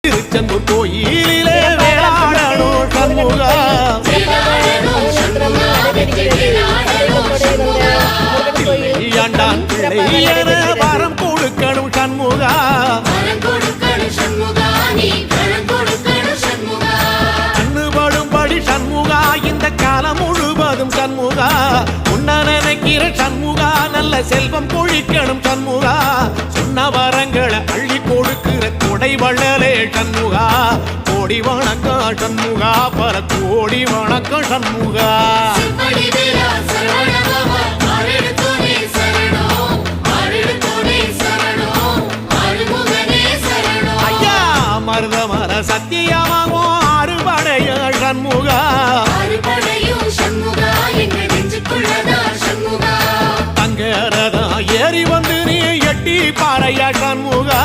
திருச்செந்தூர் கோயிலிலே வேளாடணும் சண்முகா ஆண்டான் பிள்ளை என வரம் கொடுக்கணும் சண்முகா கண்ணுபடும்படி சண்முகா இந்த காலம் முழுவதும் சண்முகா உன்ன நினைக்கிற சண்முகா நல்ல செல்வம் பொழிக்கணும் சண்முகா சொன்ன வரங்களை அள்ளி கொடுக்கிற கொடை வள்ளலே சண்முகா கோடி வணக்கம் சண்முகா பல கோடி வணக்கம் சண்முகா ஐயா மருதமர சத்தியமாகும் அறுபடைய சண்முகா தங்கரதா ஏறி வந்து நீ எட்டி பாறையா சண்முகா